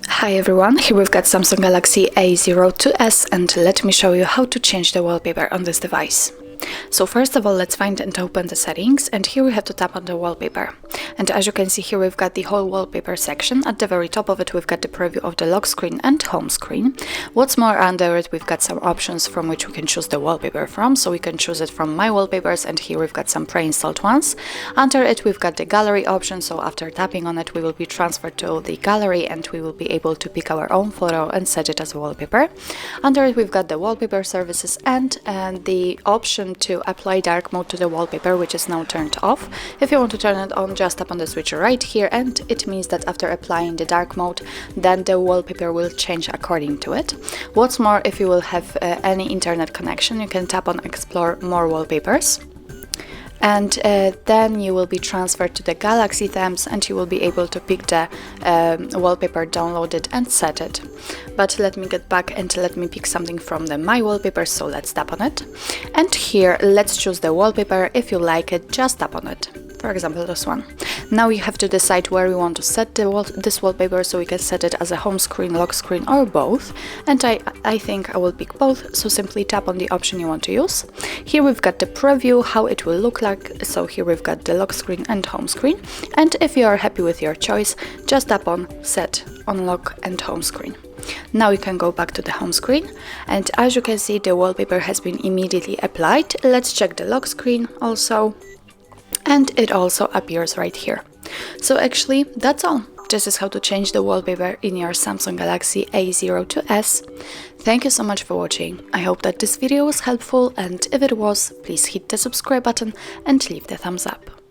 Hi everyone, here we've got Samsung Galaxy A02s and let me show you how to change the wallpaper on this device. So first of all, let's find and open the settings, and here we have to tap on the wallpaper. And as you can see here, we've got the whole wallpaper section. At the very top of it, we've got the preview of the lock screen and home screen. What's more, under it, we've got some options from which we can choose the wallpaper from. So we can choose it from My Wallpapers, and here we've got some pre-installed ones. Under it, we've got the gallery option. So after tapping on it, we will be transferred to the gallery and we will be able to pick our own photo and set it as a wallpaper. Under it, we've got the wallpaper services and the option to apply dark mode to the wallpaper, which is now turned off. If you want to turn it on, just tap on the switch right here, and it means that after applying the dark mode, then the wallpaper will change according to it. What's more, if you will have any internet connection, you can tap on explore more wallpapers. And then you will be transferred to the Galaxy themes and you will be able to pick the wallpaper, download it and set it. But let me get back and let me pick something from the My Wallpapers, so let's tap on it. And here, let's choose the wallpaper. If you like it, just tap on it. For example, this one. Now you have to decide where we want to set this wallpaper, so we can set it as a home screen, lock screen or both. And I think I will pick both, so simply tap on the option you want to use. Here we've got the preview, how it will look like. So here we've got the lock screen and home screen. And if you are happy with your choice, just tap on set on lock and home screen. Now you can go back to the home screen, and as you can see, the wallpaper has been immediately applied. Let's check the lock screen also. And it also appears right here. So actually, that's all. This is how to change the wallpaper in your Samsung Galaxy A02s. Thank you so much for watching. I hope that this video was helpful, and if it was, please hit the subscribe button and leave the thumbs up.